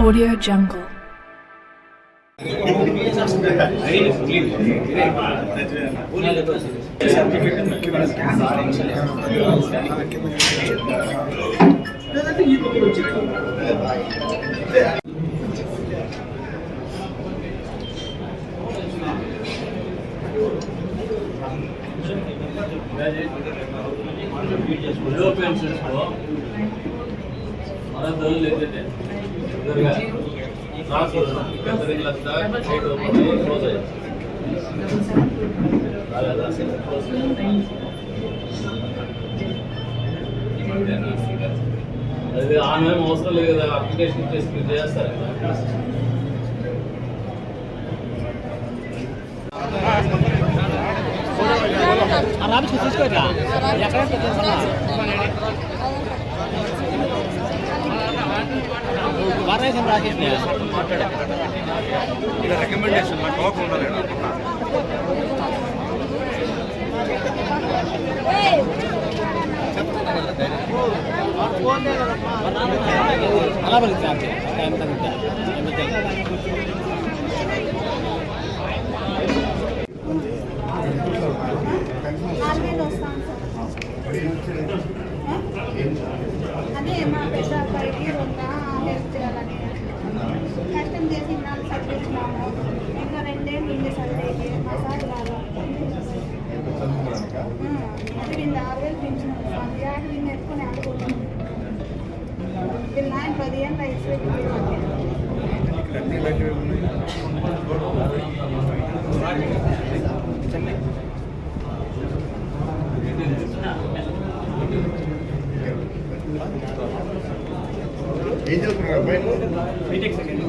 Audio Jungle. అది ఆమె అవసరం లేదు కదా, అప్లికేషన్ చేసి చేస్తారు కదా. రికమెండేషన్ అదే మా పెద్ద అబ్బాయికి రొంత హెల్ప్ చేయాలని కష్టం చేసి నాకు చదివించినాము. ఇంకా 2 ఏళ్ళు ఉంది చదివేకి. మా సార్ రాదు. అది వీళ్ళు 6,000 పెంచినారు సార్. యాడ్ వీళ్ళు ఎత్తుకొని ఆడుకుంటాం. వీళ్ళు ఆయన 10 ఏళ్ళు అయిపోయింది. ఏం చదువుకున్నారు అబ్బాయి? BTech second.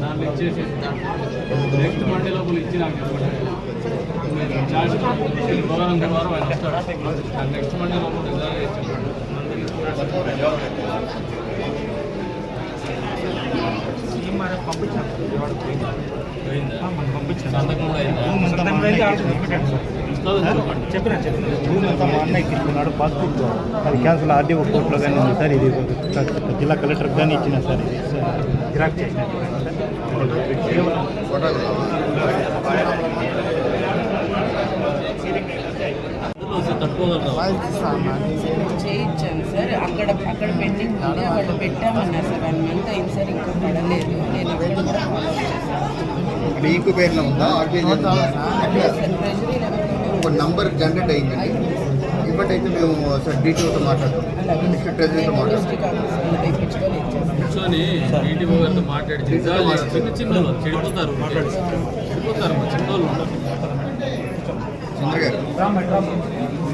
దాన్ని ఇచ్చేసి నెక్స్ట్ మండే లోపల ఇచ్చి నాకు చార్జ్ వారం ఆయన వస్తాడు. నెక్స్ట్ మండే లోపల రిజల్ట్ ఇచ్చాడు. చెప్పిన మా అన్న ఎక్కించుకున్నాడు పాస్బుక్. అది క్యాన్సిల్ ఆర్డీఓ కోర్టులో కానీ ఉంది సార్. ఇది జిల్లా కలెక్టర్ కానీ ఇచ్చిన సార్. ఇది జిరాక్స్ చేసిన చేయించాను సార్. అక్కడ పెండింగ్ ఉంది. వాళ్ళు పెట్టామన్నారు సార్. 1 month అయింది సార్. ఇంకా పడలేదు. నేను అక్కడ కూడా మీకు పేర్లో ఉందా? ఒక నంబర్ జనరేట్ అయిందండి. ఇవ్వండి అయితే మేము సార్ డీటెయిల్తో మాట్లాడతాం. డిస్ట్రిక్ట్ ట్రెజరీతో మాట్లాడతాం. కూర్చొని ఈటీఓ గారితో మాట్లాడి చిన్నోళ్ళు చెడిపోతారు చిన్నోళ్ళు చంద్ర గారు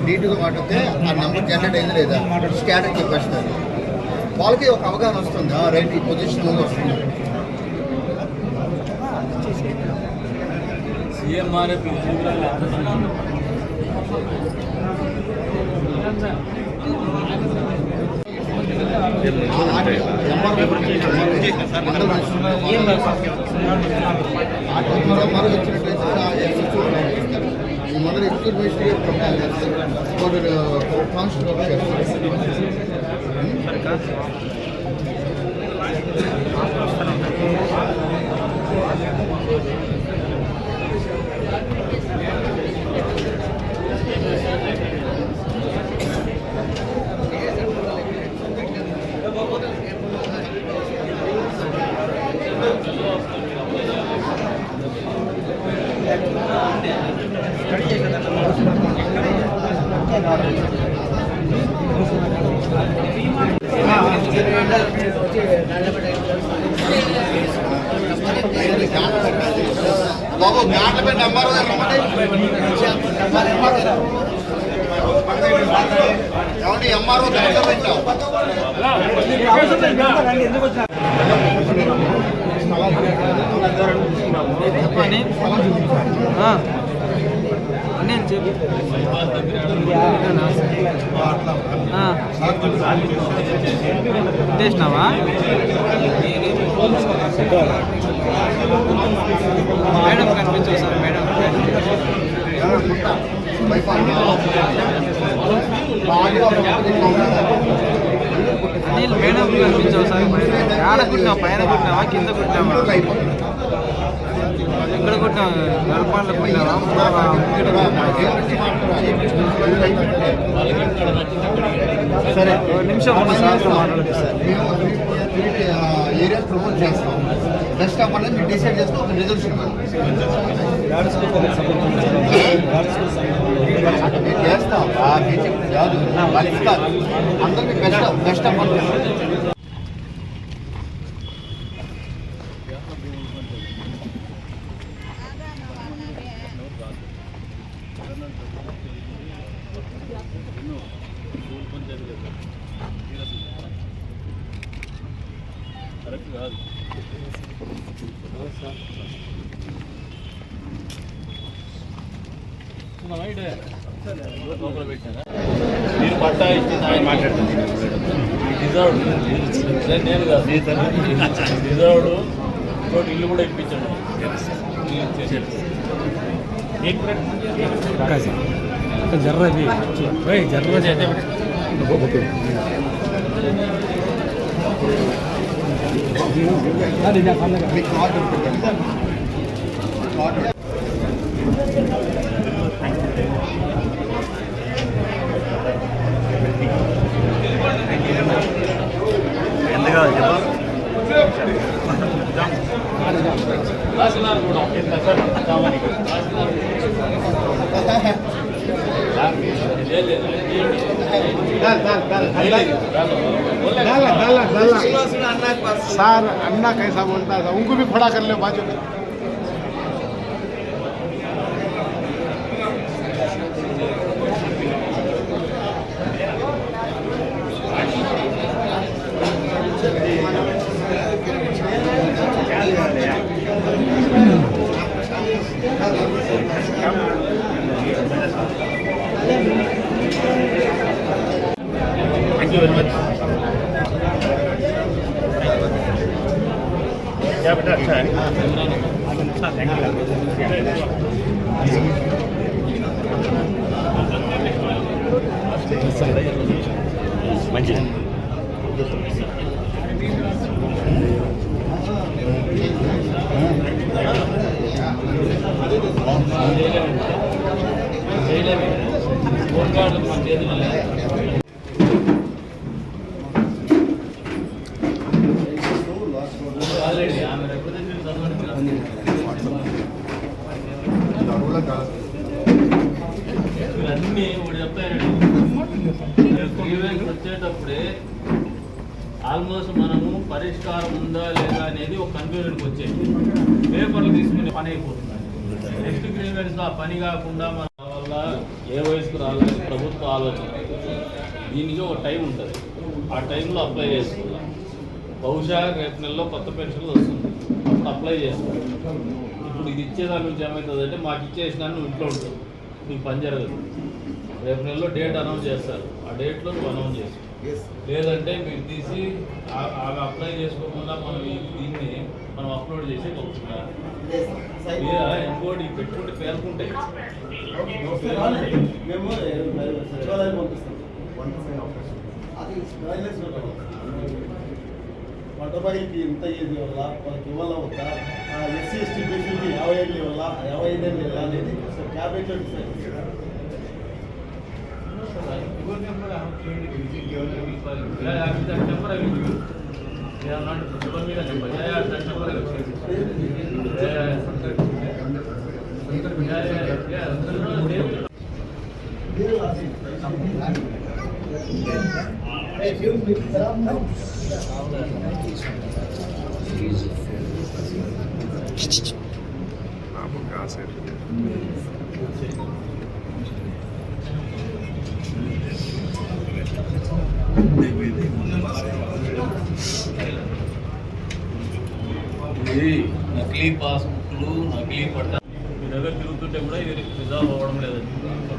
డీటెయిల్గా మాట్లాడితే ఆ నంబర్ జనరేట్ అయింది లేదా స్కాటర్ చెప్పేస్తారు. వాళ్ళకి ఒక అవగాహన వస్తుంది. రైట్, ఈ పొజిషన్లో వస్తుంది. సీఎంఆర్ఎఫ్ మొదలు ఎక్స్క్యూజ్ బాబు గాట్ల పెట్టి అమ్మారు ఏమండి అమ్మారు పెట్టావు నేను చెప్పి చేసినావా మేడం కనిపించవు సార్ మేడం అనిల్ మేడం కనిపించవు సార్ ఆడ కుట్టినావా పైన కుట్టినావా కింద కుట్టినావా ఎక్కడ కుట్టినావా గర్భాల్లో కుట్టినావా సరే నిమిషం ఏరియా ప్రమోట్ చేస్తాం బెస్ట్ ఆఫ్ అనేది మీరు డిసైడ్ చేస్తే ఒక రిజల్యూషన్ చేస్తాం కాదు వాళ్ళు ఇస్తారు అందరికీ బెస్ట్ ఆఫ్ కరెక్ట్ కాదు లోపల పెట్టారా మీరు పట్టా ఇచ్చింది ఆయన మాట్లాడుతుంది డిజర్వ్డ్ నేను కాదు డిజర్వ్డ్ ఇంకోటి ఇల్లు కూడా ఇప్పించాను జర్రది జర్ర మీకు కార్డు ఉంటుంది కార్డు ఎందుకు सर अन्ना कैसा बोलता था उनको भी खड़ा कर लो बाजू में Thank you very much. क्या बेटा अच्छा है थैंक यू मंजिल అన్నీ ఒకటి చెప్తానండి వచ్చేటప్పుడే ఆల్మోస్ట్ మనము పరిష్కారం ఉందా లేదా అనేది ఒక కన్ఫ్యూజన్కి వచ్చేది పేపర్లు తీసుకునే పని అయిపోతుంది నెక్స్ట్ గ్రీవెన్స్ ఆ పని కాకుండా మన వల్ల ఏ వయసుకు రావాలని ప్రభుత్వ ఆలోచన దీనికి ఒక టైం ఉంటుంది ఆ టైంలో అప్లై చేసుకోవాలి బహుశా రేపు నెలలో కొత్త పెన్షన్లు వస్తుంది అప్పుడు అప్లై చేస్తారు ఇప్పుడు ఇది ఇచ్చేదాని నుంచి ఏమవుతుందంటే మాకు ఇచ్చేసినా నువ్వు ఇంట్లో ఉంటుంది నీకు పని జరగదు రేపు నెలలో డేట్ అనౌన్స్ చేస్తారు ఆ డేట్లో నువ్వు అనౌన్స్ చేస్తావు లేదంటే మీరు తీసి ఆమె అప్లై చేసుకోకుండా మనం దీన్ని మనం అప్లోడ్ చేసి పంపుతున్నా ఇంకోటి పెట్టుకుంటే పేర్కొంటాయి మేము సచివాలయం పంపిస్తాం వంట బాయికి ఇంత ఏది వల్ల వాళ్ళకి ఇవ్వాల వద్దా ఎస్సీ ఎస్టీ బీసీకి 55 ఇవ్వాల 55 ఇవ్వాలా అనేది క్యాబినెట్లో డిసైడ్ చేస్తారు నకిలీ పాస్బుక్లు నకిలీ పట్ట మీ దగ్గర తిరుగుతుంటే కూడా ఇది రిజాల్వ్ అవ్వడం లేదు,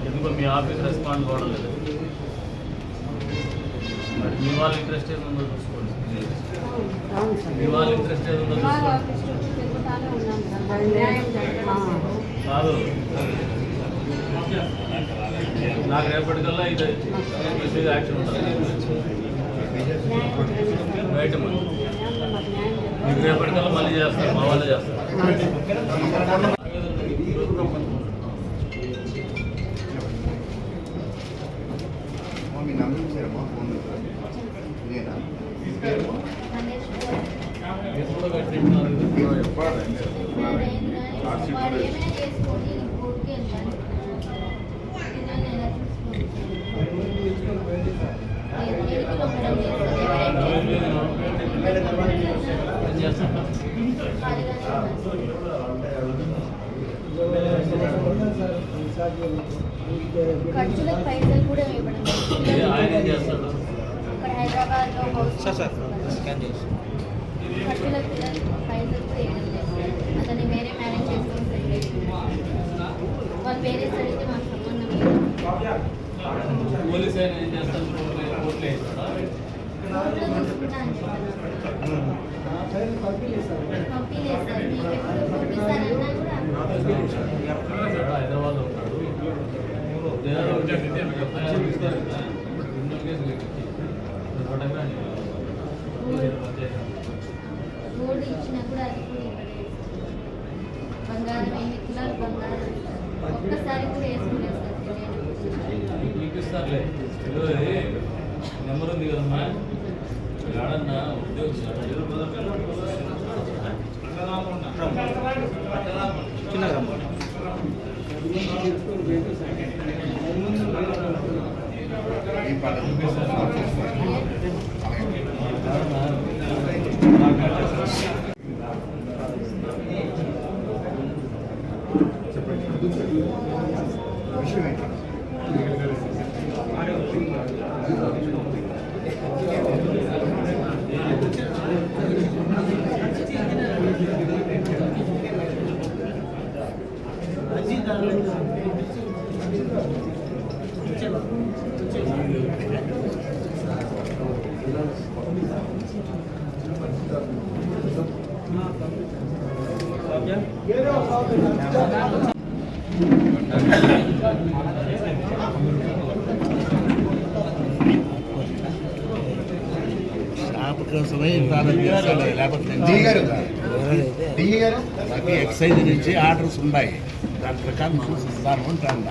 ఎందుకో మీ ఆఫీస్ రెస్పాండ్ అవ్వడం లేదు. మరి మీ వాళ్ళ ఇంట్రెస్ట్ ఏది ఉందో చూసుకోండి, మీ వాళ్ళ ఇంట్రెస్ట్ ఏది ఉందో చూసుకోండి. కాదు, నాకు రేపటికల్లా ఇది మెసేజ్ యాక్షన్ ఉంటుంది రైట్. మీకు రేపటికల్లా మళ్ళీ చేస్తారు, మా వాళ్ళే చేస్తారు. మీ నెంబర్ ఇచ్చారమ్మా ఫోన్ ఇదేనా? ఎప్పుడు కట్టింటున్నారు ఖర్చులకు పైసలు కూడా ఇవ్వడం. ఆయన ఏం చేస్తాడు? ఇక్కడ హైదరాబాద్లో ఖర్చులకు పైసలు కూడా ఇవ్వడం లేదు. అతన్ని వేరే మేనేజ్ చేసుకొని సెటిల్ వాళ్ళు వేరే సరిగ్గా మాకు సంబంధం లేదు. పోలీస్ ఆయన ఏం చేస్తాడు? కోర్టులో వేస్తాడా? పంపిలేదు మీకు ఎప్పుడు పంపిస్తారన్నా కూడా హైదరాబాద్లో ఉంటాడు. గోల్డ్ ఇచ్చినా కూడా అది కూడా ఇవ్వలేదు. బంగారం 8 తులాలు బంగారం ఒక్కసారి కూడా వేసుకోలేదు సార్. మీకు ఇస్తారులే, నెంబర్ ఉంది కదమ్మా, ఆడన్నా ఎక్సైజ్ నుంచి ఆర్డర్స్ ఉన్నాయి, దాని ప్రకారం చూసిస్తాను ఉంటాను.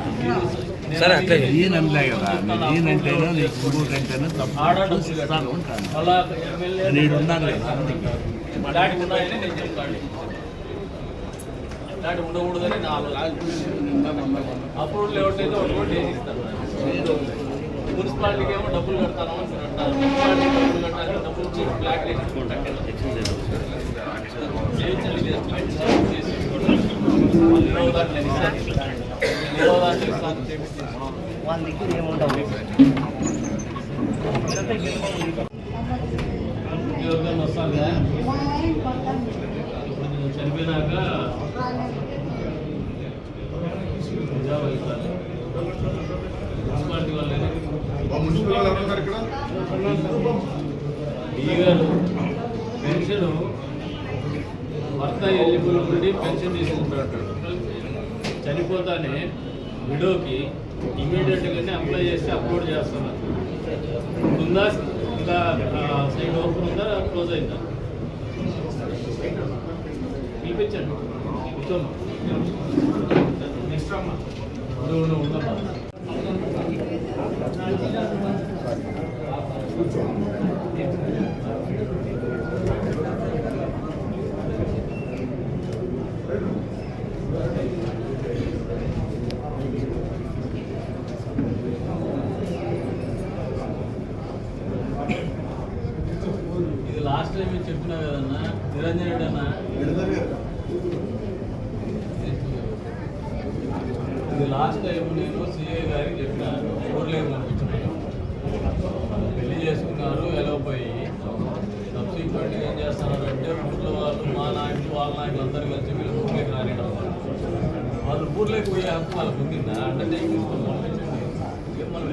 ఈయనంటే కదా, ఈయనంటేనో నీకు ఇంకోటంటేనో తప్పు చూసిస్తాను ఉంటాను. నేను ఉన్నాను కదా, ఉండకూడదని నా అప్పుడు లేవట్లేదు ఒక రోడ్డు వేసి ఇస్తాను. మున్సిపాలిటీకి ఏమో డబ్బులు కడతాను అని అంటారు. మున్సిపాలిటీకి డబ్బులు కట్టాలి, డబ్బులు ఇచ్చి బ్లాక్ వాళ్ళ దగ్గర ఏముండవు. ఉద్యోగం వస్తుందా? ఇప్పుడు నేను చనిపోయినాక మున్సిపాలిటీ వాళ్ళే మున్సిపల్ వాళ్ళు ఎవరున్నారు ఇక్కడ? ఈగారు పెన్షన్ భర్త ఎలిజిబుల్ నుండి పెన్షన్ తీసుకుంటాడు. చనిపోతానే విడోకి ఇమీడియట్గానే అప్లై చేసి అప్లోడ్ చేస్తున్నారు. ఉందా ఇంకా సైడ్ ఓపెన్ ఉందా క్లోజ్ అయిందా? పిలిపించండి, కూర్చోమ్మా. నెక్స్ట్ అమ్మా ఉండమ్మా. ఇది లాస్ట్ టైం మీరు చెప్పినా కదన్నా నిరంజన్ రెడ్డి అన్న, ఇది లాస్ట్ టైం నేను సిఐ గారికి చెప్పిన ఊర్లోకి పంపించినాను. పెళ్లి చేసుకున్నారు వెళ్ళిపోయి సబ్సిక్వెంట్గా ఏం చేస్తున్నారంటే ఊళ్ళో వాళ్ళు మా నాయకులు వాళ్ళ నాయకులు అందరూ కలిసి వీళ్ళు ఊర్లోకి రానివ్వడం. వాళ్ళు ఊర్లోకి పోయే హక్కు వాళ్ళకు ఉండిందా అండర్టేకింగ్ మనం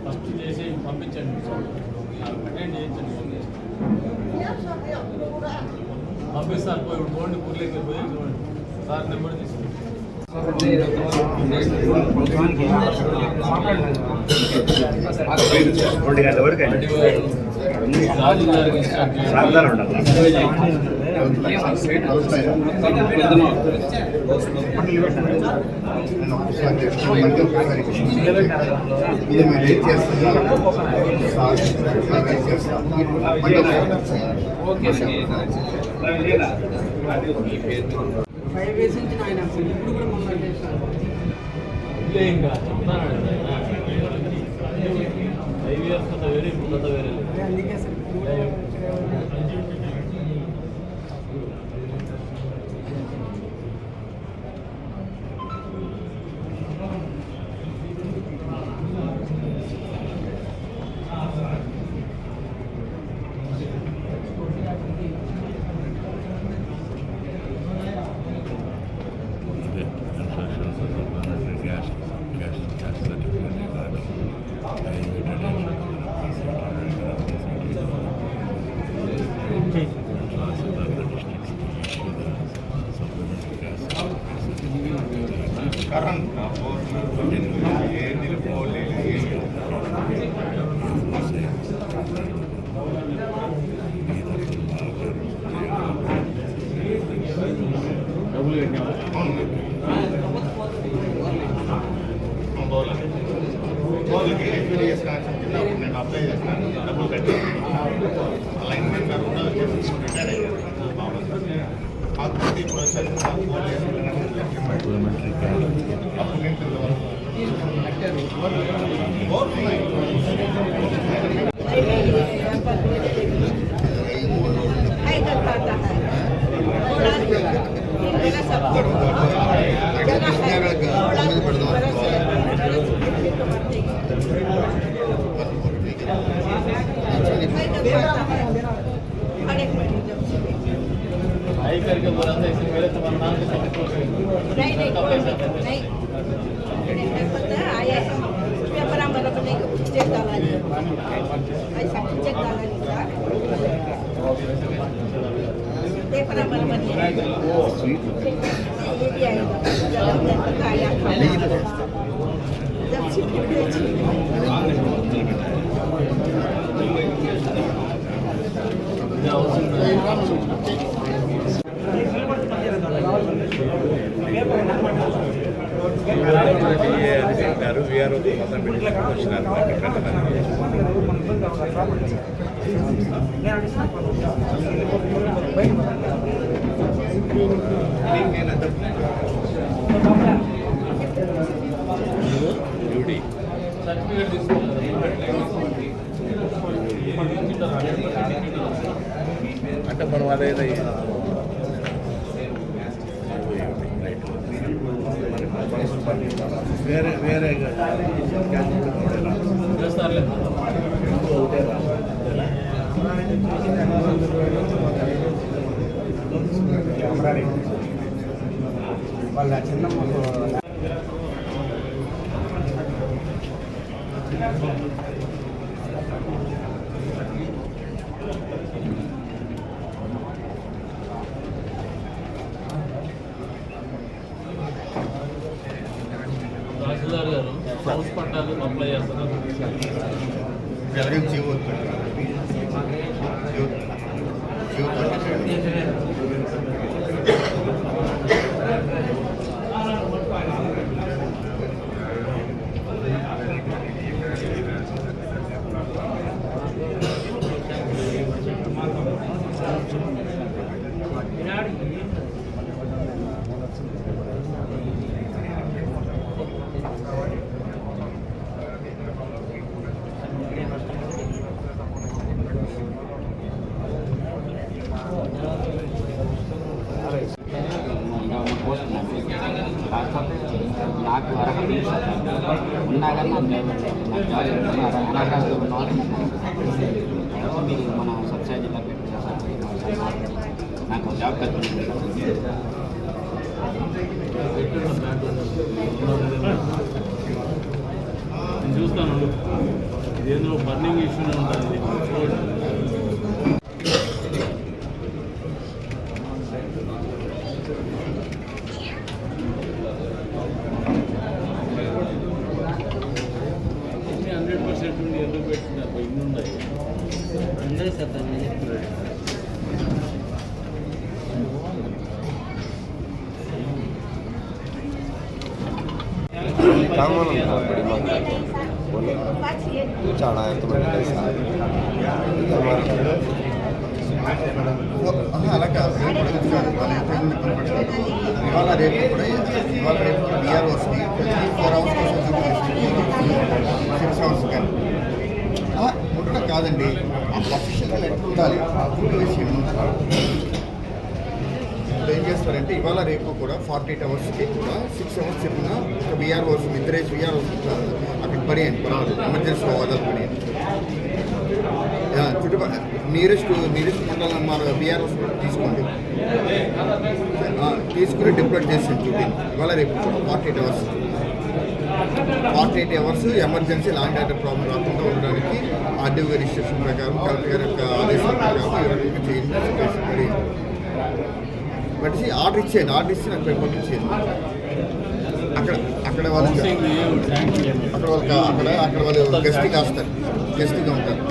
ఫస్ట్ చేసి పంపించండి అటెండ్ చేయించండి పంపిస్తారు పోయి పోండి ఊర్లోకి పోయి చూడండి సార్ నెంబర్ తీసుకుంటాం ఇంకా చెప్తాను 5 years వేరే ఇప్పుడు వేరే నేను అప్లై చేస్తాను డబ్బులు కట్టి అలైన్మెంట్ కాకుండా రిటైర్ అయ్యాను కాకపోతే ఇప్పుడు आई करके बोला था इससे पहले तो वरना नहीं पता आया पेपर आम्हाला पण एक चेक झाला ऐसा चेक झाला पेपर आम्हाला पण ये भी आएगा जब आया जब छुट्टी सर्टिफिकेट అంటే మనం అదేదో వేరే వేరే వాళ్ళ చిన్న తహసీల్దార్ గారు హౌస్ పట్టాలు అప్లై చేస్తున్నారు జరగని జీవో నాకు అర్హత ఉన్నా కానీ అనర్హత ఉన్న వాళ్ళకి మీరు మన సత్సాయి జిల్లా పెట్టిన నాకు జాబ్ కల్పించారు నేను చూస్తాను, ఇదేందులో బర్నింగ్ ఇష్యూనే ఉంటుంది. ఎందుకు పెట్టినారు? ఇన్ని ఉన్నాయి సార్ దాన్ని. చాలా అలా కాదు, ఇవాళ రేపు కూడా BROస్ని 4 hours కోసం 6 hours కానీ ఉండడం కాదండి. అఫీషియల్గా ఎట్లా ఉండాలి విషయం ఏం చేస్తారంటే ఇవాళ రేపు కూడా 48 hours కూడా 6 hours చెప్పిన ఒక BROస్ ఇద్దరేసి BROస్ అక్కడ పడేయండి, పర్వాలేదు, ఎమర్జెన్సీ హోదాలు పడేయండి. చుట్టుపక్కల నియరెస్ట్ మండలం మన BROస్ తీసుకోండి, తీసుకుని డిప్లోట్ చేసేయండి డ్యూటీని. ఇవాళ రేపు 48 hours emergency land order problem రాకుండా ఉండడానికి ఆర్డీఓ గారి ఇన్స్ట్రక్షన్ ప్రకారం, కలెక్టర్ గారి యొక్క ఆదేశాల ప్రకారం ఈ రకంగా చేయండి. బట్టి ఆర్డర్ ఇచ్చేయండి, ఆర్డర్ ఇచ్చి నాకు పంపించేయండి. అక్కడ వాళ్ళు గెస్ట్గా వస్తారు, గెస్ట్గా ఉంటారు.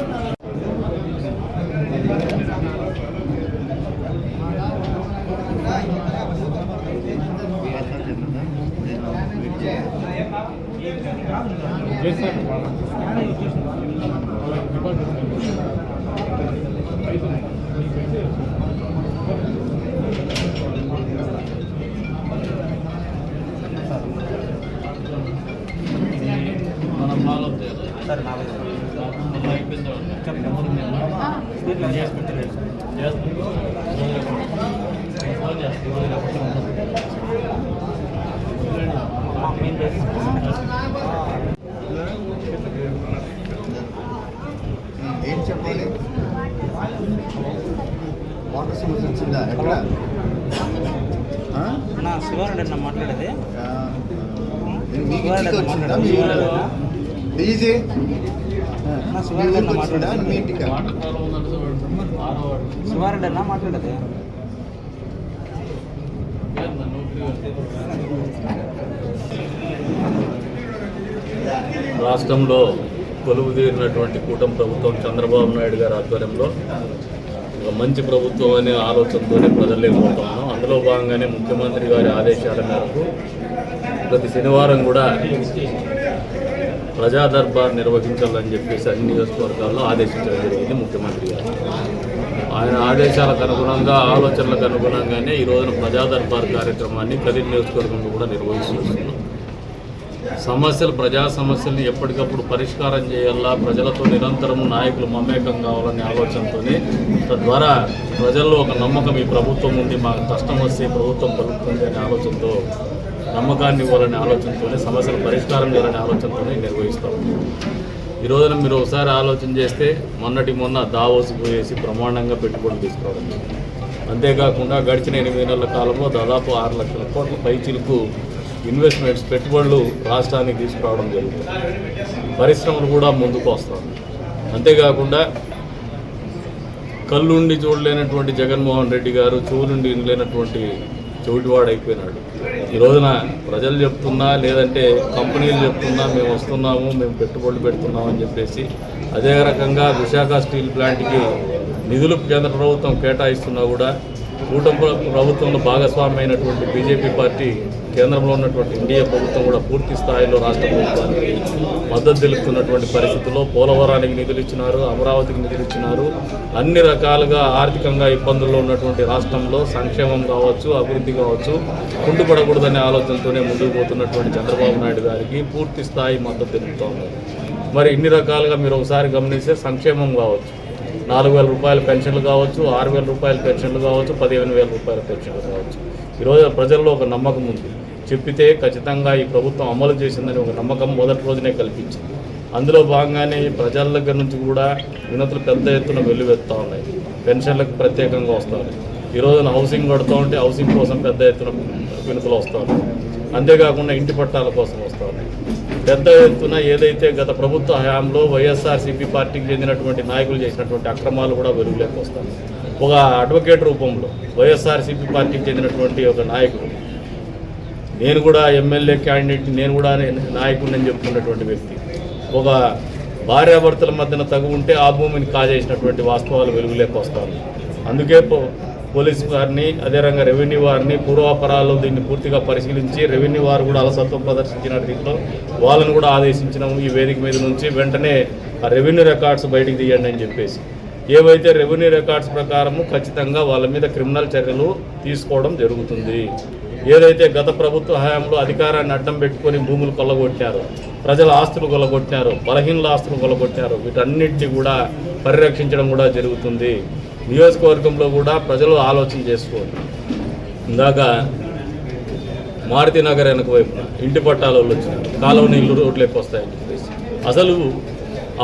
మనం ఫాలో చేయాలి సార్. ఏం చెప్పాలి? వాటర్ సమస్య వచ్చిందా? ఎక్కడ శివారెడ్డి అన్న మాట్లాడేది మీకు వచ్చిందా? మీ ఊళ్ళో డీజే వచ్చిందా? మీ ఇంటికి శివారెడ్డి అన్న మాట్లాడేది. రాష్ట్రంలో కొలువు తీరినటువంటి కూటమి ప్రభుత్వం చంద్రబాబు నాయుడు గారి ఆధ్వర్యంలో ఒక మంచి ప్రభుత్వం అనే ఆలోచనతోనే ప్రజల్లోకి పోతున్నాం. అందులో భాగంగానే ముఖ్యమంత్రి గారి ఆదేశాల మేరకు ప్రతి శనివారం కూడా ప్రజా దర్బార్ నిర్వహించాలని చెప్పేసి అన్ని నియోజకవర్గాల్లో ఆదేశించడం జరిగింది ముఖ్యమంత్రి గారు. ఆయన ఆదేశాలకు అనుగుణంగా, ఆలోచనలకు అనుగుణంగానే ఈ రోజున ప్రజా దర్బార్ కార్యక్రమాన్ని కదిరి నియోజకవర్గంలో కూడా నిర్వహిస్తున్నాం. ప్రజా సమస్యల్ని ఎప్పటికప్పుడు పరిష్కారం చేయాలా, ప్రజలతో నిరంతరం నాయకులు మమేకం కావాలనే ఆలోచనతోనే, తద్వారా ప్రజల్లో ఒక నమ్మకం ఈ ప్రభుత్వం ఉంది, మాకు కష్టం వస్తే ప్రభుత్వం పలుకుతుంది అనే ఆలోచనతో, నమ్మకాన్ని ఇవ్వాలనే ఆలోచనతోనే, సమస్యలు పరిష్కారం చేయాలనే ఆలోచనతోనే నిర్వహిస్తాం. ఈ రోజున మీరు ఒకసారి ఆలోచన చేస్తే మొన్న దావోస్ పోయేసి బ్రహ్మాండంగా పెట్టుబడులు తీసుకోవడం, అంతేకాకుండా గడిచిన 8 నెలల కాలంలో దాదాపు 6 లక్షల కోట్ల పైచిలకు ఇన్వెస్ట్మెంట్స్, పెట్టుబడులు రాష్ట్రానికి తీసుకురావడం జరుగుతుంది. పరిశ్రమలు కూడా ముందుకు వస్తాం. అంతేకాకుండా కళ్ళుండి చూడలేనటువంటి జగన్మోహన్ రెడ్డి గారు చెవులుండి లేనటువంటి చెవిటివాడైపోయినాడు. ఈ రోజున ప్రజలు చెప్తున్నా, లేదంటే కంపెనీలు చెప్తున్నా మేము వస్తున్నాము, మేము పెట్టుబడులు పెడుతున్నామని చెప్పేసి, అదే రకంగా విశాఖ స్టీల్ ప్లాంట్కి నిధులు కేంద్ర ప్రభుత్వం కేటాయిస్తున్నా కూడా కూటమి ప్రభుత్వంలో భాగస్వామి అయినటువంటి బీజేపీ పార్టీ, కేంద్రంలో ఉన్నటువంటి ఎన్డీఏ ప్రభుత్వం కూడా పూర్తి స్థాయిలో రాష్ట్ర ప్రభుత్వానికి మద్దతు తెలుపుతున్నటువంటి పరిస్థితుల్లో పోలవరానికి నిధులు ఇచ్చినారు, అమరావతికి నిధులు ఇచ్చినారు. అన్ని రకాలుగా ఆర్థికంగా ఇబ్బందుల్లో ఉన్నటువంటి రాష్ట్రంలో సంక్షేమం కావచ్చు, అభివృద్ధి కావచ్చు కుంటుపడకూడదనే ఆలోచనతోనే ముందుకు పోతున్నటువంటి చంద్రబాబు నాయుడు గారికి పూర్తి స్థాయి మద్దతు తెలుపుతూ ఉన్నారు. మరి ఇన్ని రకాలుగా మీరు ఒకసారి గమనిస్తే సంక్షేమం కావచ్చు, 4,000 రూపాయల పెన్షన్లు కావచ్చు, 6,000 రూపాయల పెన్షన్లు కావచ్చు, 15,000 రూపాయల పెన్షన్లు కావచ్చు. ఈరోజు ప్రజల్లో ఒక నమ్మకం ఉంది, చెప్పితే ఖచ్చితంగా ఈ ప్రభుత్వం అమలు చేసిందని ఒక నమ్మకం మొదటి రోజునే కల్పించింది. అందులో భాగంగానే ప్రజల దగ్గర నుంచి కూడా వినతులు పెద్ద ఎత్తున వెల్లువెత్తా ఉన్నాయి. పెన్షన్లకు ప్రత్యేకంగా వస్తారు, ఈ రోజున హౌసింగ్ కొడుతూ ఉంటే హౌసింగ్ కోసం పెద్ద ఎత్తున వినుకలు వస్తూ ఉన్నాయి. అంతేకాకుండా ఇంటి పట్టాల కోసం వస్తూ ఉన్నాయి. పెద్ద ఎత్తున ఏదైతే గత ప్రభుత్వ హయాంలో వైఎస్ఆర్సీపీ పార్టీకి చెందినటువంటి నాయకులు చేసినటువంటి అక్రమాలు కూడా వెలుగులోకి వస్తాయి. ఒక అడ్వకేట్ రూపంలో వైఎస్ఆర్సీపీ పార్టీకి చెందినటువంటి ఒక నాయకుడు, నేను కూడా ఎమ్మెల్యే క్యాండిడేట్, నేను కూడా నాయకుడిని చెప్పుకున్నటువంటి వ్యక్తి, ఒక భార్యాభర్తల మధ్యన తగు ఉంటే ఆ భూమిని కాజేసినటువంటి వాస్తవాలు వెలుగులోకి వస్తాయి. అందుకే పోలీసు వారిని, అదే రంగా రెవెన్యూ వారిని పూర్వాపరాలు దీన్ని పూర్తిగా పరిశీలించి రెవెన్యూ వారు కూడా అలసత్వం ప్రదర్శించిన రీతిలో వాళ్ళని కూడా ఆదేశించినాము. ఈ వేదిక మీద నుంచి వెంటనే ఆ రెవెన్యూ రికార్డ్స్ బయటికి తీయండి అని చెప్పేసి, ఏవైతే రెవెన్యూ రికార్డ్స్ ప్రకారము ఖచ్చితంగా వాళ్ళ మీద క్రిమినల్ చర్యలు తీసుకోవడం జరుగుతుంది. ఏదైతే గత ప్రభుత్వ హయాంలో అధికారాన్ని అడ్డం పెట్టుకొని భూములు కొల్లగొట్టారో, ప్రజల ఆస్తులు కొల్లగొట్టారో, బలహీనల ఆస్తులు కొల్లగొట్టారో, వీటన్నిటిని కూడా పరిరక్షించడం కూడా జరుగుతుంది. నియోజకవర్గంలో కూడా ప్రజలు ఆలోచన చేసుకోండి. ఇందాక మారుతి నగర్ వెనక వైపున ఇంటి పట్టాలు వచ్చినారు, కాలువ నీళ్లు రోడ్లేకి వస్తాయని చెప్పేసి, అసలు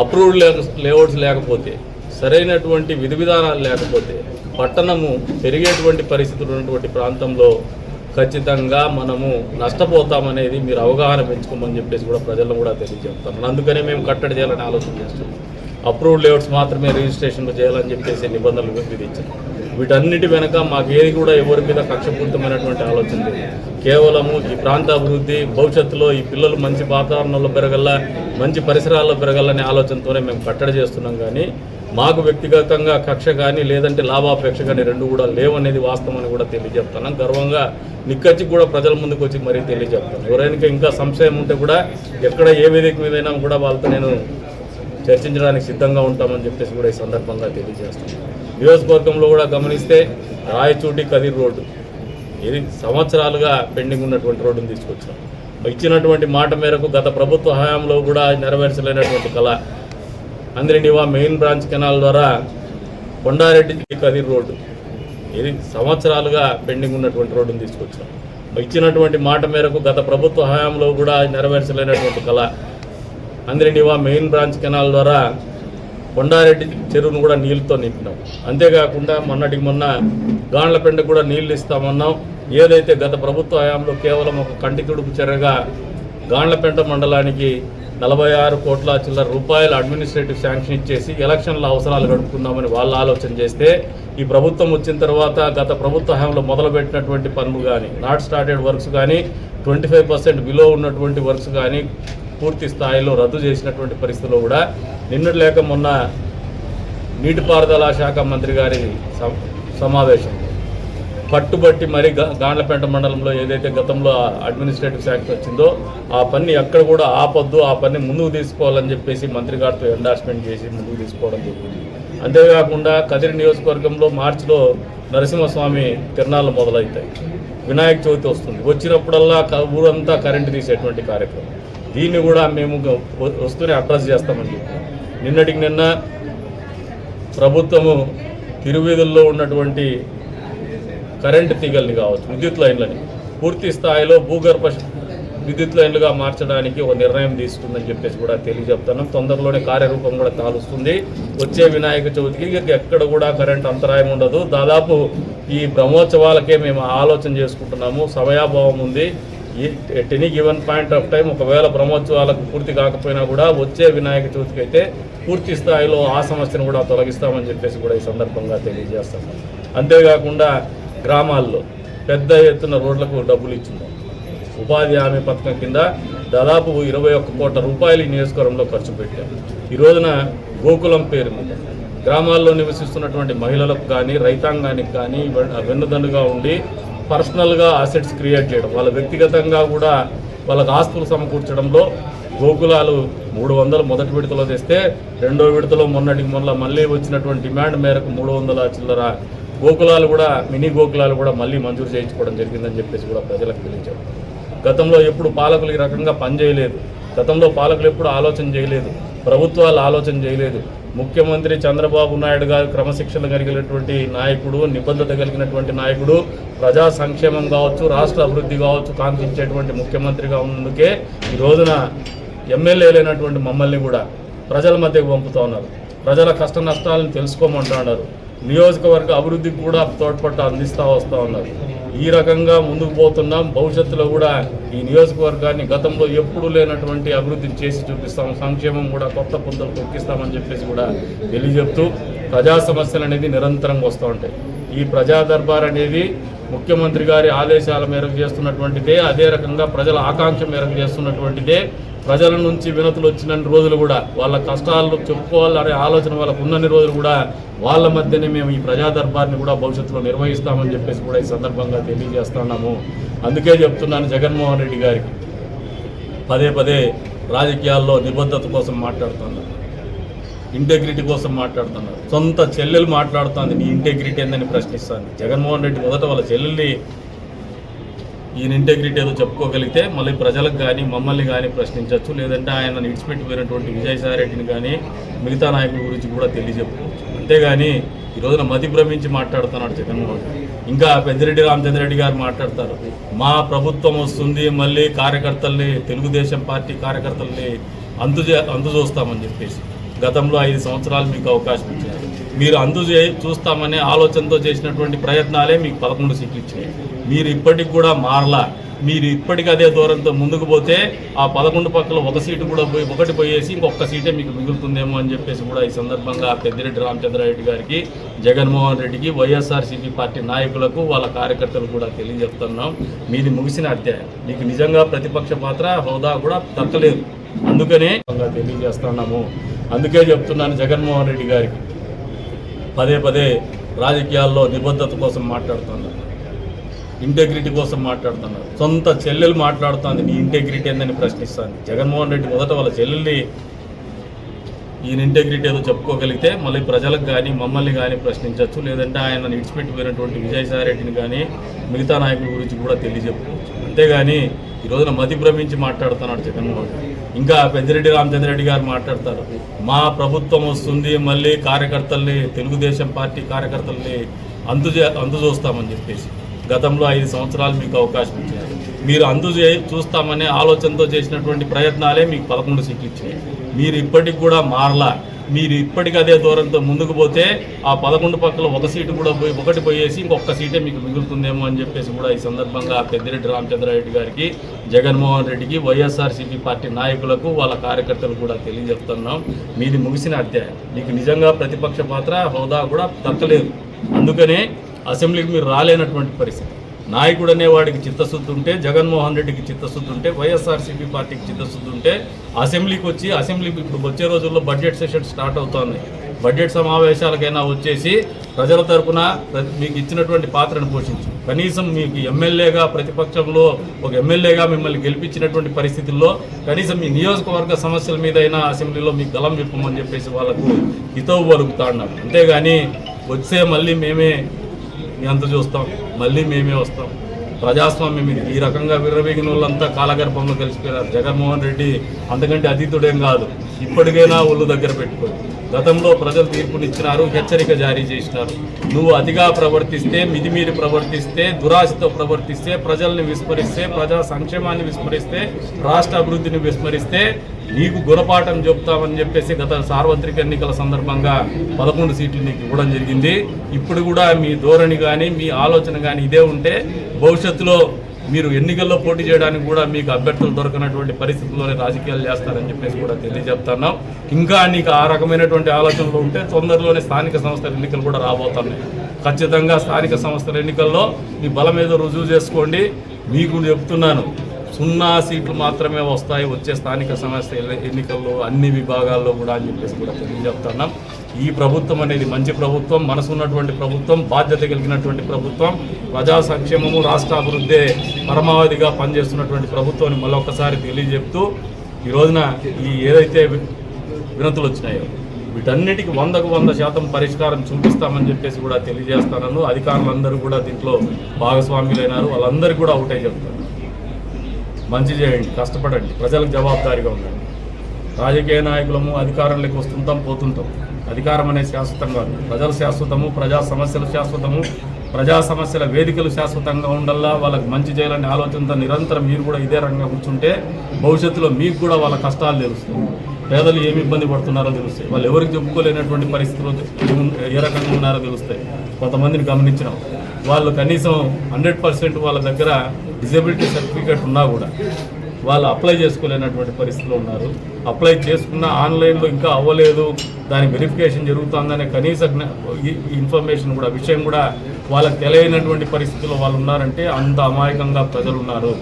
అప్రూవ్డ్ లేఅవుట్స్ లేకపోతే, సరైనటువంటి విధి విధానాలు లేకపోతే పట్టణము పెరిగేటువంటి పరిస్థితులు ఉన్నటువంటి ప్రాంతంలో ఖచ్చితంగా మనము నష్టపోతామనేది మీరు అవగాహన పెంచుకోమని చెప్పేసి కూడా ప్రజలను కూడా తెలియజేస్తాం. అందుకనే మేము కట్టడి చేయాలని ఆలోచన చేస్తున్నాం. అప్రూవ్డ్ లేఅవుట్స్ మాత్రమే రిజిస్ట్రేషన్లు చేయాలని చెప్పేసి నిబంధనలు విధించాం. వీటన్నిటి వెనక మాకు ఏది కూడా ఎవరి మీద కక్షపూరితమైనటువంటి ఆలోచన లేదు. కేవలము ఈ ప్రాంత అభివృద్ధి, భవిష్యత్తులో ఈ పిల్లలు మంచి వాతావరణంలో పెరగల, మంచి పరిసరాల్లో పెరగాలనే ఆలోచనతోనే మేము కట్టడి చేస్తున్నాం. కానీ మాకు వ్యక్తిగతంగా కక్ష కానీ లేదంటే లాభాపేక్ష కానీ రెండు కూడా లేవనేది వాస్తవం అని కూడా తెలియజెప్తున్నాం. గర్వంగా నిక్కచ్చి కూడా ప్రజల ముందుకు వచ్చి మరీ తెలియజెప్తాను. ఎవరైనా ఇంకా సంశయం ఉంటే కూడా ఎక్కడ ఏ వేదిక మీదైనా కూడా వాళ్ళతో నేను చర్చించడానికి సిద్ధంగా ఉంటామని చెప్పేసి కూడా ఈ సందర్భంగా తెలియజేస్తాను. నియోజకవర్గంలో కూడా గమనిస్తే రాయచూటి కదిర్ రోడ్డు ఇది సంవత్సరాలుగా పెండింగ్ ఉన్నటువంటి రోడ్డును తీసుకొచ్చాం. ఇచ్చినటువంటి మాట మేరకు గత ప్రభుత్వ హయాంలో కూడా నెరవేర్చలేనటువంటి కళ అంద్రినివా మెయిన్ బ్రాంచ్ కెనాల్ ద్వారా కొండారెడ్డి కదిర్ రోడ్డు ఇది సంవత్సరాలుగా పెండింగ్ ఉన్నటువంటి రోడ్డును తీసుకొచ్చాం. ఇచ్చినటువంటి మాట మేరకు గత ప్రభుత్వ హయాంలో కూడా నెరవేర్చలేనటువంటి కళ అంద్రినివా మెయిన్ బ్రాంచ్ కెనాల్ ద్వారా కొండారెడ్డి చెరువును కూడా నీళ్ళతో నింపినాం. అంతేకాకుండా మొన్నటికి మొన్న గాండ్లపెండకు కూడా నీళ్లు ఇస్తామన్నాం. ఏదైతే గత ప్రభుత్వ హయాంలో కేవలం ఒక కంటి తుడుపు చర్యగా గాండ్లపెంట మండలానికి 46 కోట్ల చిల్లర రూపాయల అడ్మినిస్ట్రేటివ్ శాంక్షన్ ఇచ్చేసి ఎలక్షన్ల అవసరాలు గడుపుకుందామని వాళ్ళు ఆలోచన చేస్తే, ఈ ప్రభుత్వం వచ్చిన తర్వాత గత ప్రభుత్వ హయాంలో మొదలుపెట్టినటువంటి పనులు కానీ, నాట్ స్టార్టెడ్ వర్క్స్ కానీ, 25% బిలో ఉన్నటువంటి వర్క్స్ కానీ పూర్తి స్థాయిలో రద్దు చేసినటువంటి పరిస్థితుల్లో కూడా నిన్నటి లేక మొన్న నీటిపారుదల శాఖ మంత్రి గారి సమావేశం పట్టుబట్టి మరి గాండ్లపేట మండలంలో ఏదైతే గతంలో అడ్మినిస్ట్రేటివ్ శాంక్షన్ వచ్చిందో ఆ పని ఎక్కడ కూడా ఆపొద్దు, ఆ పని ముందుకు తీసుకోవాలని చెప్పేసి మంత్రి గారితో ఎండార్స్మెంట్ చేసి ముందుకు తీసుకోవడం జరిగింది. అంతేకాకుండా కదిరి నియోజకవర్గంలో మార్చిలో నరసింహస్వామి తిరణాలు మొదలవుతాయి. వినాయక చవితి వస్తుంది. వచ్చినప్పుడల్లా ఊరంతా కరెంటు తీసేటువంటి కార్యక్రమం, దీన్ని కూడా మేము వస్తూనే అడ్రస్ చేస్తామని చెప్పాం. నిన్నటికి నిన్న ప్రభుత్వము తిరువీధుల్లో ఉన్నటువంటి కరెంటు తీగల్ని కావచ్చు, విద్యుత్ లైన్లని పూర్తి స్థాయిలో భూగర్భ విద్యుత్ లైన్లుగా మార్చడానికి ఒక నిర్ణయం తీసుకుందని చెప్పేసి కూడా తెలియజెప్తున్నాం. తొందరలోనే కార్యరూపం కూడా తాలుస్తుంది. వచ్చే వినాయక చవితికి ఎక్కడ కూడా కరెంట్ అంతరాయం ఉండదు. దాదాపు ఈ బ్రహ్మోత్సవాలకే మేము ఆలోచన చేసుకుంటున్నాము. సమయాభావం ఉంది. At any given point of time ఒకవేళ బ్రహ్మోత్సవాలకు పూర్తి కాకపోయినా కూడా వచ్చే వినాయక చవితికి అయితే పూర్తి స్థాయిలో ఆ సమస్యను కూడా తొలగిస్తామని చెప్పేసి కూడా ఈ సందర్భంగా తెలియజేస్తున్నాం. అంతేకాకుండా గ్రామాల్లో పెద్ద ఎత్తున రోడ్లకు డబ్బులు ఇచ్చిందాం. ఉపాధి హామీ పథకం కింద దాదాపు 21 కోట్ల రూపాయలు ఈ నియోజకవర్గంలో ఖర్చు పెట్టాం. ఈ రోజున గోకులం పేరు మీద గ్రామాల్లో నివసిస్తున్నటువంటి మహిళలకు కానీ రైతాంగానికి కానీ వెన్నుదన్నుగా ఉండి పర్సనల్గా అసెట్స్ క్రియేట్ చేయడం, వాళ్ళ వ్యక్తిగతంగా కూడా వాళ్ళకు ఆస్తులు సమకూర్చడంలో గోకులాలు 300 మొదటి విడతలో తెస్తే రెండో విడతలో మొన్నటికి మళ్ళీ వచ్చినటువంటి డిమాండ్ మేరకు 300 చిల్లర గోకులాలు కూడా, మినీ గోకులాలు కూడా మళ్ళీ మంజూరు చేయించుకోవడం జరిగిందని చెప్పేసి కూడా ప్రజలకు తెలియజేయడం. గతంలో ఎప్పుడు పాలకులు ఈ రకంగా పనిచేయలేదు. గతంలో పాలకులు ఎప్పుడు ఆలోచన చేయలేదు. ప్రభుత్వాలు ఆలోచన చేయలేదు. ముఖ్యమంత్రి చంద్రబాబు నాయుడు గారు క్రమశిక్షణ కలిగినటువంటి నాయకుడు, నిబద్ధత కలిగినటువంటి నాయకుడు, ప్రజా సంక్షేమం కావచ్చు, రాష్ట్ర అభివృద్ధి కావచ్చు కాంక్షించేటువంటి ముఖ్యమంత్రిగా ఉన్నందుకే ఈ రోజున ఎమ్మెల్యేలైనటువంటి మమ్మల్ని కూడా ప్రజల మధ్యకు పంపుతూ ఉన్నారు. ప్రజల కష్ట నష్టాలను తెలుసుకోమంటున్నారు. నియోజకవర్గ అభివృద్ధికి కూడా తోడ్పట్టు అందిస్తూ వస్తూ ఉన్నారు. ఈ రకంగా ముందుకు పోతున్నాం. భవిష్యత్తులో కూడా ఈ నియోజకవర్గాన్ని గతంలో ఎప్పుడూ లేనటువంటి అభివృద్ధిని చేసి చూపిస్తాం. సంక్షేమం కూడా కొత్త పుంతలు తొక్కిస్తామని చెప్పేసి కూడా తెలియజెప్తూ ప్రజా సమస్యలు అనేది నిరంతరంగా వస్తూ ఉంటాయి. ఈ ప్రజా దర్బార్ అనేది ముఖ్యమంత్రి గారి ఆదేశాల మేరకు చేస్తున్నటువంటిదే, అదే రకంగా ప్రజల ఆకాంక్ష మేరకు చేస్తున్నటువంటిదే. ప్రజల నుంచి వినతులు వచ్చిన రోజులు కూడా వాళ్ళ కష్టాలు చెప్పుకోవాలనే ఆలోచన వాళ్ళకు ఉన్నన్ని రోజులు కూడా వాళ్ళ మధ్యనే మేము ఈ ప్రజా దర్బార్ని కూడా భవిష్యత్తులో నిర్వహిస్తామని చెప్పేసి కూడా ఈ సందర్భంగా తెలియజేస్తున్నాము. అందుకే చెప్తున్నాను, జగన్మోహన్ రెడ్డి గారికి పదే పదే రాజకీయాల్లో నిబద్ధత కోసం మాట్లాడుతున్నారు, ఇంటెగ్రిటీ కోసం మాట్లాడుతున్నారు. సొంత చెల్లెలు మాట్లాడుతుంది, నీ ఇంటెగ్రిటీ ఏందని ప్రశ్నిస్తాను. జగన్మోహన్ రెడ్డి మొదట వాళ్ళ చెల్లెల్ని ఈయన ఇంటెగ్రిటీ ఏదో చెప్పుకోగలిగితే మళ్ళీ ప్రజలకు కానీ మమ్మల్ని కానీ ప్రశ్నించవచ్చు. లేదంటే ఆయన విడిచిపెట్టిపోయినటువంటి విజయసాయి రెడ్డిని కానీ మిగతా నాయకుల గురించి కూడా తెలియజెప్పుకోవచ్చు. అంతేగాని ఈ రోజున మతి భ్రమించి మాట్లాడుతున్నాడు జగన్మోహన్ రెడ్డి. ఇంకా పెద్దిరెడ్డి రామచంద్రరెడ్డి గారు మాట్లాడతారు, మా ప్రభుత్వం వస్తుంది, మళ్ళీ కార్యకర్తల్ని, తెలుగుదేశం పార్టీ కార్యకర్తల్ని అంతు చూస్తామని చెప్పేసి. గతంలో 5 సంవత్సరాలు మీకు అవకాశం ఇచ్చారు. మీరు చూస్తామనే ఆలోచనతో చేసినటువంటి ప్రయత్నాలే మీకు 11 సీట్లు ఇచ్చినాయి. మీరు ఇప్పటికి కూడా మారలా. మీరు ఇప్పటికి అదే దూరంతో ముందుకు పోతే ఆ 11 పక్కల ఒక సీటు కూడా ఒకటి పోయేసి ఇంకొక సీటే మీకు మిగులుతుందేమో అని చెప్పేసి కూడా ఈ సందర్భంగా పెద్దిరెడ్డి రామచంద్రారెడ్డి గారికి, జగన్మోహన్ రెడ్డికి, వైఎస్ఆర్సీపీ పార్టీ నాయకులకు, వాళ్ళ కార్యకర్తలు కూడా తెలియజెప్తున్నాం. మీది ముగిసిన అధ్యాయం. మీకు నిజంగా ప్రతిపక్ష పాత్ర హోదా కూడా దక్కలేదు. అందుకనే తెలియజేస్తున్నాము. అందుకే చెప్తున్నాను, జగన్మోహన్ రెడ్డి గారికి పదే పదే రాజకీయాల్లో నిబద్ధత కోసం మాట్లాడుతున్నారు, ఇంటెగ్రిటీ కోసం మాట్లాడుతున్నారు. సొంత చెల్లెలు మాట్లాడుతుంది, నీ ఇంటెగ్రిటీ ఏందని ప్రశ్నిస్తాను. జగన్మోహన్ రెడ్డి మొదట వాళ్ళ చెల్లెల్ని ఈయన ఇంటెగ్రిటీ ఏదో చెప్పుకోగలిగితే మళ్ళీ ప్రజలకు కానీ మమ్మల్ని కానీ ప్రశ్నించవచ్చు. లేదంటే ఆయన విడిచిపెట్టిపోయినటువంటి విజయసాయి రెడ్డిని కానీ మిగతా నాయకుల గురించి కూడా తెలియజెప్పుకోవచ్చు. అంతేగాని ఈ రోజున మతి భ్రమించి మాట్లాడుతున్నాడు జగన్మోహన్ రెడ్డి. ఇంకా పెద్దిరెడ్డి రామచంద్రరెడ్డి గారు మాట్లాడతారు, మా ప్రభుత్వం వస్తుంది, మళ్ళీ కార్యకర్తల్ని, తెలుగుదేశం పార్టీ కార్యకర్తల్ని అంతు చూస్తామని చెప్పేసి. గతంలో 5 సంవత్సరాలు మీకు అవకాశం ఇచ్చారు. మీరు చూస్తామనే ఆలోచనతో చేసినటువంటి ప్రయత్నాలే మీకు 11 సీట్లు ఇచ్చినాయి. మీరు ఇప్పటికి కూడా మారలా. మీరు ఇప్పటికి అదే దూరంతో ముందుకు పోతే ఆ 11 పక్కల ఒక సీటు కూడా ఒకటి పోయేసి ఇంకొక సీటే మీకు మిగులుతుందేమో అని చెప్పేసి కూడా ఈ సందర్భంగా పెద్దిరెడ్డి రామచంద్రారెడ్డి గారికి, జగన్మోహన్ రెడ్డికి, వైఎస్ఆర్సీపీ పార్టీ నాయకులకు, వాళ్ళ కార్యకర్తలు కూడా తెలియజెప్తున్నాం. మీది ముగిసిన అధ్యాయం. మీకు నిజంగా ప్రతిపక్ష పాత్ర హోదా కూడా దక్కలేదు. అందుకనే అసెంబ్లీకి మీరు రాలేనటువంటి పరిస్థితి. నాయకుడు అనేవాడికి చిత్తశుద్ధి ఉంటే, జగన్మోహన్ రెడ్డికి చిత్తశుద్ధి ఉంటే, వైఎస్ఆర్సీపీ పార్టీకి చిత్తశుద్ధి ఉంటే అసెంబ్లీకి వచ్చి, అసెంబ్లీకి ఇప్పుడు వచ్చే రోజుల్లో బడ్జెట్ సెషన్ స్టార్ట్ అవుతుంది, బడ్జెట్ సమావేశాలకైనా వచ్చేసి ప్రజల తరపున మీకు ఇచ్చినటువంటి పాత్రను పోషించు. కనీసం మీకు ఎమ్మెల్యేగా, ప్రతిపక్షంలో ఒక ఎమ్మెల్యేగా మిమ్మల్ని గెలిపించినటువంటి పరిస్థితుల్లో కనీసం మీ నియోజకవర్గ సమస్యల మీద అయినా అసెంబ్లీలో మీకు గలం విప్పమని చెప్పేసి వాళ్ళకు హితవు పలుకుతా ఉన్నారు. అంతేగాని వచ్చే మళ్ళీ మేమే మీ అంత చూస్తాం, మళ్ళీ మేమే వస్తాం. ప్రజాస్వామ్యం ఇది. ఈ రకంగా విర్రవీగిన వాళ్ళంతా కాలగర్భంలో కలిసిపోయారు. జగన్మోహన్ రెడ్డి అంతకంటే అతీతుడేం కాదు. ఇప్పటికైనా ఒళ్ళు దగ్గర పెట్టుకోండి. గతంలో ప్రజలు తీర్పునిచ్చినారు, హెచ్చరిక జారీ చేసినారు. నువ్వు అతిగా ప్రవర్తిస్తే, మితిమీరి ప్రవర్తిస్తే, దురాశతో ప్రవర్తిస్తే, ప్రజల్ని విస్మరిస్తే, ప్రజా సంక్షేమాన్ని విస్మరిస్తే, రాష్ట్ర అభివృద్ధిని విస్మరిస్తే నీకు గుణపాఠం చెప్తామని చెప్పేసి గత సార్వత్రిక ఎన్నికల సందర్భంగా 11 సీట్లు నీకు ఇవ్వడం జరిగింది. ఇప్పుడు కూడా మీ ధోరణి కానీ, మీ ఆలోచన కానీ ఇదే ఉంటే భవిష్యత్తులో మీరు ఎన్నికల్లో పోటీ చేయడానికి కూడా మీకు అభ్యర్థులు దొరకనటువంటి పరిస్థితుల్లోనే రాజకీయాలు చేస్తారని చెప్పేసి కూడా తెలియజెప్తున్నాం. ఇంకా నీకు ఆ రకమైనటువంటి ఆలోచనలు ఉంటే తొందరలోనే స్థానిక సంస్థల ఎన్నికలు కూడా రాబోతున్నాయి. ఖచ్చితంగా స్థానిక సంస్థల ఎన్నికల్లో మీ బలం మీద రుజువు చేసుకోండి. మీకు చెప్తున్నాను, 0 సీట్లు మాత్రమే వస్తాయి వచ్చే స్థానిక సంస్థల ఎన్నికల్లో అన్ని విభాగాల్లో కూడా అని చెప్పేసి కూడా తెలియజెప్తున్నాం. ఈ ప్రభుత్వం అనేది మంచి ప్రభుత్వం, మనసున్నటువంటి ప్రభుత్వం, బాధ్యత కలిగినటువంటి ప్రభుత్వం, ప్రజా సంక్షేమము, రాష్ట్ర అభివృద్ధి పరమావధిగా పనిచేస్తున్నటువంటి ప్రభుత్వాన్ని మరొకసారి తెలియజెప్తూ ఈ రోజున ఈ ఏదైతే వినతులు వచ్చినాయో వీటన్నిటికీ 100కు 100% పరిష్కారం చూపిస్తామని చెప్పేసి కూడా తెలియజేస్తాను. అధికారులందరూ కూడా దీంట్లో భాగస్వాములైనారు. వాళ్ళందరూ కూడా ఒకటే చెప్తారు, మంచి చేయండి, కష్టపడండి, ప్రజలకు జవాబుదారీగా ఉండండి. రాజకీయ నాయకులము అధికారంలోకి వస్తుంటాం, పోతుంటాం. అధికారం అనేది శాశ్వతం కాదు. ప్రజలు శాశ్వతము, ప్రజా సమస్యలు శాశ్వతము, ప్రజా సమస్యల వేదికలు శాశ్వతంగా ఉండల్లా. వాళ్ళకి మంచి చేయాలనే ఆలోచనతో నిరంతరం మీరు కూడా ఇదే రంగంగా కూర్చుంటే భవిష్యత్తులో మీకు కూడా వాళ్ళ కష్టాలు తెలుస్తుంది. పేదలు ఏమి ఇబ్బంది పడుతున్నారో తెలుస్తాయి, వాళ్ళు ఎవరికి చెప్పుకోలేనటువంటి పరిస్థితులు ఏ రకంగా ఉన్నారో తెలుస్తాయి. కొంతమందిని గమనించినాం, వాళ్ళు కనీసం 100% వాళ్ళ దగ్గర డిజబిలిటీ సర్టిఫికేట్ ఉన్నా కూడా వాళ్ళు అప్లై చేసుకోలేనటువంటి పరిస్థితిలో ఉన్నారు. అప్లై చేసుకున్న ఆన్లైన్లో ఇంకా అవ్వలేదు, దాని వెరిఫికేషన్ జరుగుతుందనే కనీస ఇన్ఫర్మేషన్ కూడా విషయం కూడా వాళ్ళకి తెలియనటువంటి పరిస్థితుల్లో వాళ్ళు ఉన్నారంటే అంత అమాయకంగా ప్రజలు ఉన్నారు.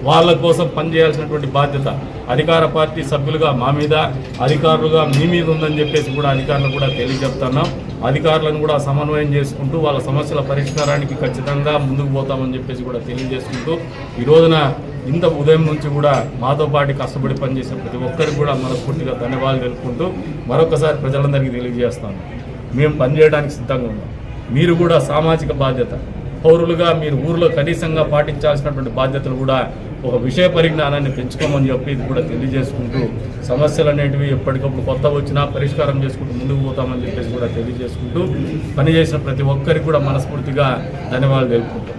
వాళ్ళ కోసం పనిచేయాల్సినటువంటి బాధ్యత అధికార పార్టీ సభ్యులుగా మా మీద, అధికారులుగా మీ మీద ఉందని చెప్పేసి కూడా అధికారులు కూడా తెలియజెప్తున్నాం. అధికారులను కూడా సమన్వయం చేసుకుంటూ వాళ్ళ సమస్యల పరిష్కారానికి ఖచ్చితంగా ముందుకు పోతామని చెప్పేసి కూడా తెలియజేసుకుంటూ ఈ రోజున ఇంత ఉదయం నుంచి కూడా మాతో పాటు కష్టపడి పనిచేసే ప్రతి ఒక్కరికి కూడా మనస్ఫూర్తిగా ధన్యవాదాలు తెలుపుకుంటూ మరొకసారి ప్రజలందరికీ తెలియజేస్తాను, మేము పనిచేయడానికి సిద్ధంగా ఉన్నాం. మీరు కూడా సామాజిక బాధ్యత పౌరులుగా మీరు ఊరిలో కనీసంగా పాటించాల్సినటువంటి బాధ్యతలు కూడా ఒక విషయ పరిజ్ఞానాన్ని పెంచుకోమని చెప్పి ఇది కూడా తెలియజేసుకుంటూ సమస్యలు అనేటివి ఎప్పటికప్పుడు కొత్త వచ్చినా పరిష్కారం చేసుకుంటూ ముందుకు పోతామని చెప్పేసి కూడా తెలియజేసుకుంటూ పనిచేసిన ప్రతి ఒక్కరికి కూడా మనస్ఫూర్తిగా ధన్యవాదాలు తెలుపుకుంటాం.